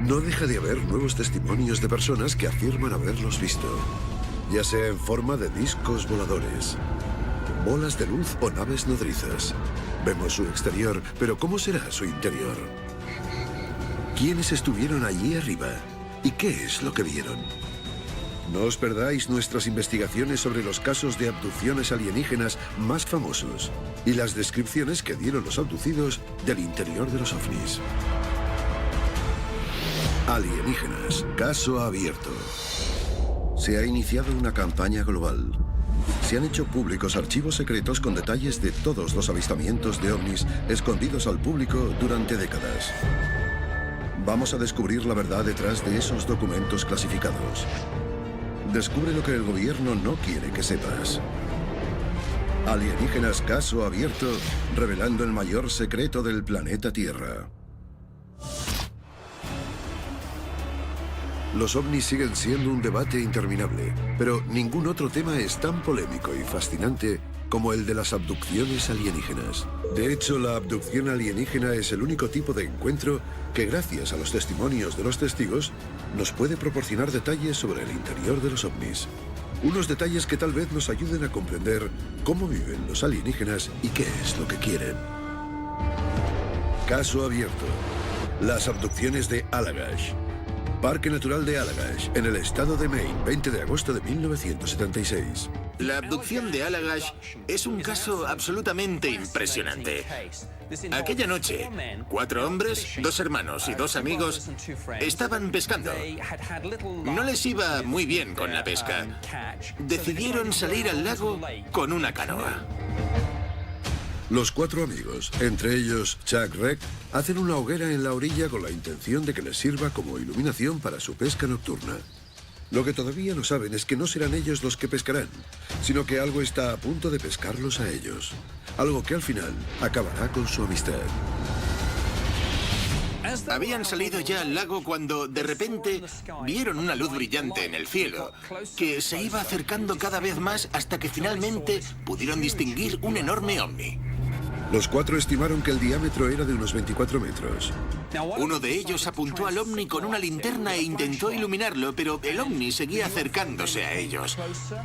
No deja de haber nuevos testimonios de personas que afirman haberlos visto, ya sea en forma de discos voladores, bolas de luz o naves nodrizas. Vemos su exterior, pero ¿cómo será su interior? ¿Quiénes estuvieron allí arriba? ¿Y qué es lo que vieron? No os perdáis nuestras investigaciones sobre los casos de abducciones alienígenas más famosos y las descripciones que dieron los abducidos del interior de los ovnis. Alienígenas, caso abierto. Se ha iniciado una campaña global. Se han hecho públicos archivos secretos con detalles de todos los avistamientos de ovnis escondidos al público durante décadas. Vamos a descubrir la verdad detrás de esos documentos clasificados. Descubre lo que el gobierno no quiere que sepas. Alienígenas, caso abierto, revelando el mayor secreto del planeta Tierra. Los ovnis siguen siendo un debate interminable, pero ningún otro tema es tan polémico y fascinante como el de las abducciones alienígenas. De hecho, la abducción alienígena es el único tipo de encuentro que, gracias a los testimonios de los testigos, nos puede proporcionar detalles sobre el interior de los ovnis. Unos detalles que tal vez nos ayuden a comprender cómo viven los alienígenas y qué es lo que quieren. Caso abierto. Las abducciones de Allagash. Parque Natural de Allagash, en el estado de Maine, 20 de agosto de 1976. La abducción de Allagash es un caso absolutamente impresionante. Aquella noche, 4 hombres, 2 hermanos y 2 amigos estaban pescando. No les iba muy bien con la pesca. Decidieron salir al lago con una canoa. Los 4 amigos, entre ellos Chuck Reck, hacen una hoguera en la orilla con la intención de que les sirva como iluminación para su pesca nocturna. Lo que todavía no saben es que no serán ellos los que pescarán, sino que algo está a punto de pescarlos a ellos. Algo que al final acabará con su amistad. Habían salido ya al lago cuando, de repente, vieron una luz brillante en el cielo, que se iba acercando cada vez más hasta que finalmente pudieron distinguir un enorme ovni. Los 4 estimaron que el diámetro era de unos 24 metros. Uno de ellos apuntó al ovni con una linterna e intentó iluminarlo, pero el ovni seguía acercándose a ellos.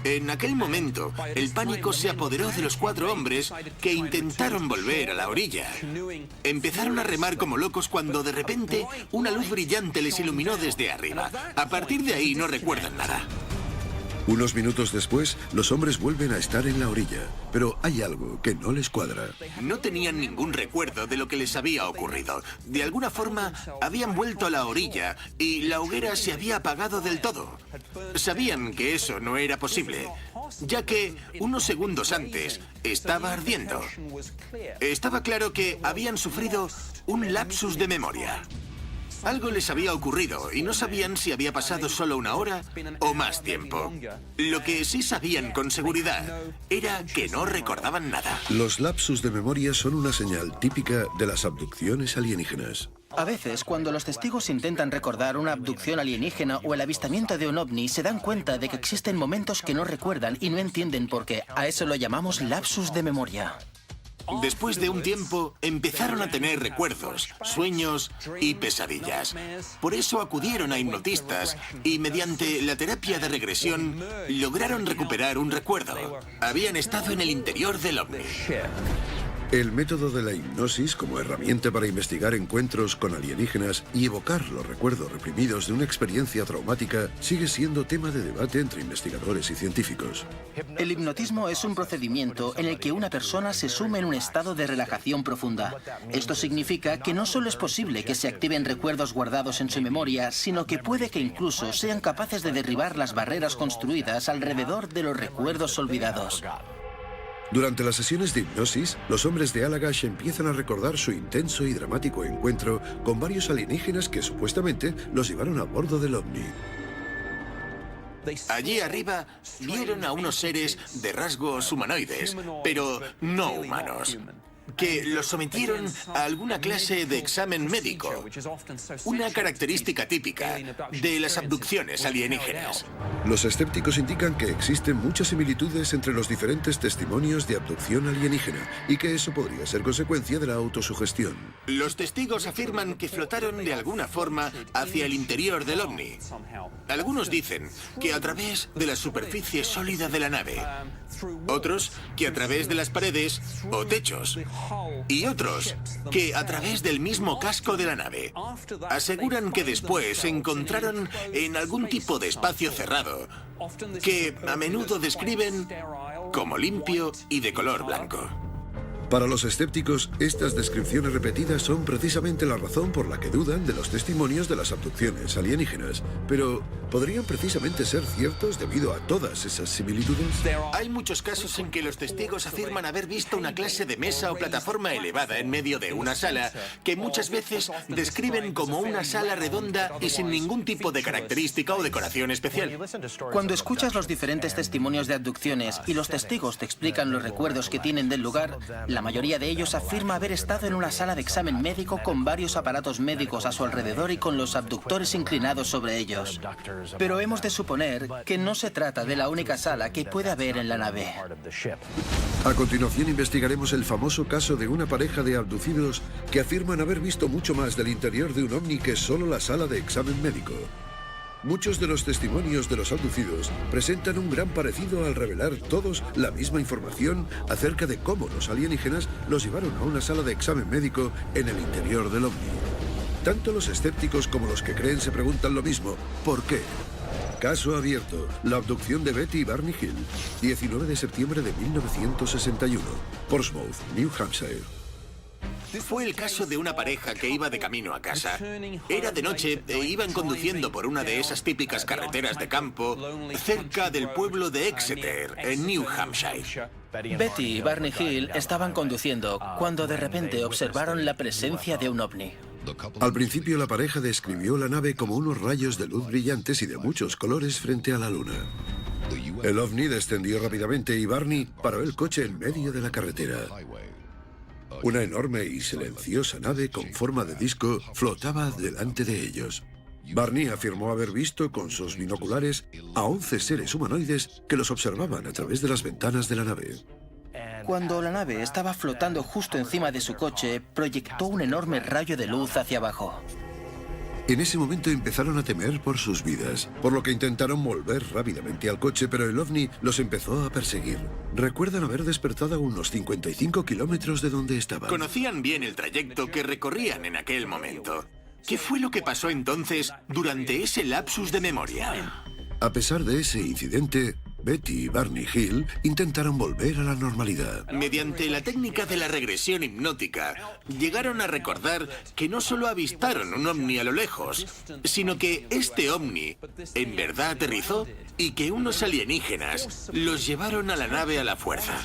En aquel momento, el pánico se apoderó de los 4 hombres que intentaron volver a la orilla. Empezaron a remar como locos cuando de repente una luz brillante les iluminó desde arriba. A partir de ahí no recuerdan nada. Unos minutos después, los hombres vuelven a estar en la orilla, pero hay algo que no les cuadra. No tenían ningún recuerdo de lo que les había ocurrido. De alguna forma, habían vuelto a la orilla y la hoguera se había apagado del todo. Sabían que eso no era posible, ya que unos segundos antes estaba ardiendo. Estaba claro que habían sufrido un lapsus de memoria. Algo les había ocurrido y no sabían si había pasado solo una hora o más tiempo. Lo que sí sabían con seguridad era que no recordaban nada. Los lapsus de memoria son una señal típica de las abducciones alienígenas. A veces, cuando los testigos intentan recordar una abducción alienígena o el avistamiento de un ovni, se dan cuenta de que existen momentos que no recuerdan y no entienden por qué. A eso lo llamamos lapsus de memoria. Después de un tiempo, empezaron a tener recuerdos, sueños y pesadillas. Por eso acudieron a hipnotistas y mediante la terapia de regresión lograron recuperar un recuerdo. Habían estado en el interior del ovni. El método de la hipnosis como herramienta para investigar encuentros con alienígenas y evocar los recuerdos reprimidos de una experiencia traumática sigue siendo tema de debate entre investigadores y científicos. El hipnotismo es un procedimiento en el que una persona se sume en un estado de relajación profunda. Esto significa que no solo es posible que se activen recuerdos guardados en su memoria, sino que puede que incluso sean capaces de derribar las barreras construidas alrededor de los recuerdos olvidados. Durante las sesiones de hipnosis, los hombres de Allagash empiezan a recordar su intenso y dramático encuentro con varios alienígenas que supuestamente los llevaron a bordo del ovni. Allí arriba vieron a unos seres de rasgos humanoides, pero no humanos. que los sometieron a alguna clase de examen médico, una característica típica de las abducciones alienígenas. Los escépticos indican que existen muchas similitudes entre los diferentes testimonios de abducción alienígena y que eso podría ser consecuencia de la autosugestión. Los testigos afirman que flotaron de alguna forma hacia el interior del ovni. Algunos dicen que a través de la superficie sólida de la nave, otros que a través de las paredes o techos, y otros que a través del mismo casco de la nave. Aseguran que después se encontraron en algún tipo de espacio cerrado, que a menudo describen como limpio y de color blanco. Para los escépticos, estas descripciones repetidas son precisamente la razón por la que dudan de los testimonios de las abducciones alienígenas. Pero, ¿podrían precisamente ser ciertos debido a todas esas similitudes? Hay muchos casos en que los testigos afirman haber visto una clase de mesa o plataforma elevada en medio de una sala, que muchas veces describen como una sala redonda y sin ningún tipo de característica o decoración especial. Cuando escuchas los diferentes testimonios de abducciones y los testigos te explican los recuerdos que tienen del lugar, la mayoría de ellos afirma haber estado en una sala de examen médico con varios aparatos médicos a su alrededor y con los abductores inclinados sobre ellos. Pero hemos de suponer que no se trata de la única sala que puede haber en la nave. A continuación investigaremos el famoso caso de una pareja de abducidos que afirman haber visto mucho más del interior de un ovni que solo la sala de examen médico. Muchos de los testimonios de los abducidos presentan un gran parecido al revelar todos la misma información acerca de cómo los alienígenas los llevaron a una sala de examen médico en el interior del ovni. Tanto los escépticos como los que creen se preguntan lo mismo: ¿por qué? Caso abierto: la abducción de Betty y Barney Hill, 19 de septiembre de 1961, Portsmouth, New Hampshire. Fue el caso de una pareja que iba de camino a casa. Era de noche e iban conduciendo por una de esas típicas carreteras de campo cerca del pueblo de Exeter, en New Hampshire. Betty y Barney Hill estaban conduciendo cuando de repente observaron la presencia de un ovni. Al principio la pareja describió la nave como unos rayos de luz brillantes y de muchos colores frente a la luna. El ovni descendió rápidamente y Barney paró el coche en medio de la carretera. Una enorme y silenciosa nave con forma de disco flotaba delante de ellos. Barney afirmó haber visto con sus binoculares a 11 seres humanoides que los observaban a través de las ventanas de la nave. Cuando la nave estaba flotando justo encima de su coche, proyectó un enorme rayo de luz hacia abajo. En ese momento empezaron a temer por sus vidas, por lo que intentaron volver rápidamente al coche, pero el ovni los empezó a perseguir. Recuerdan haber despertado a unos 55 kilómetros de donde estaban. Conocían bien el trayecto que recorrían en aquel momento. ¿Qué fue lo que pasó entonces durante ese lapsus de memoria? A pesar de ese incidente, Betty y Barney Hill intentaron volver a la normalidad. Mediante la técnica de la regresión hipnótica, llegaron a recordar que no solo avistaron un ovni a lo lejos, sino que este ovni en verdad aterrizó y que unos alienígenas los llevaron a la nave a la fuerza.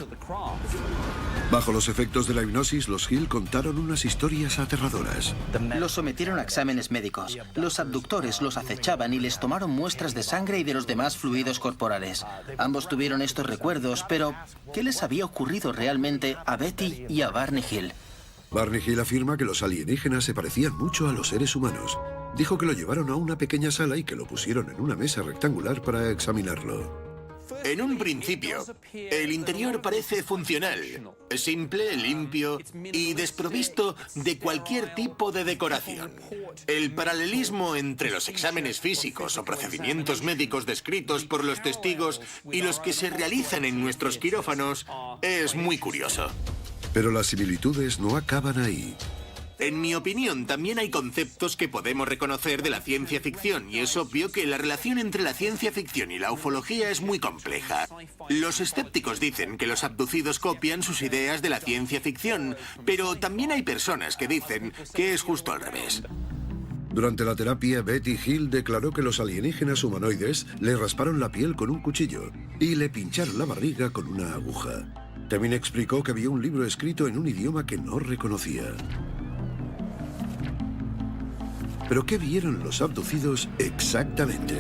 Bajo los efectos de la hipnosis, los Hill contaron unas historias aterradoras. Los sometieron a exámenes médicos. Los abductores los acechaban y les tomaron muestras de sangre y de los demás fluidos corporales. Ambos tuvieron estos recuerdos, pero ¿qué les había ocurrido realmente a Betty y a Barney Hill? Barney Hill afirma que los alienígenas se parecían mucho a los seres humanos. Dijo que lo llevaron a una pequeña sala y que lo pusieron en una mesa rectangular para examinarlo. En un principio, el interior parece funcional, simple, limpio y desprovisto de cualquier tipo de decoración. El paralelismo entre los exámenes físicos o procedimientos médicos descritos por los testigos y los que se realizan en nuestros quirófanos es muy curioso. Pero las similitudes no acaban ahí. En mi opinión, también hay conceptos que podemos reconocer de la ciencia ficción, y es obvio que la relación entre la ciencia ficción y la ufología es muy compleja. Los escépticos dicen que los abducidos copian sus ideas de la ciencia ficción, pero también hay personas que dicen que es justo al revés. Durante la terapia, Betty Hill declaró que los alienígenas humanoides le rasparon la piel con un cuchillo y le pincharon la barriga con una aguja. También explicó que había un libro escrito en un idioma que no reconocía. ¿Pero qué vieron los abducidos exactamente?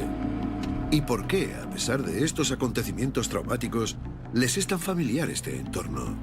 ¿Y por qué, a pesar de estos acontecimientos traumáticos, les es tan familiar este entorno?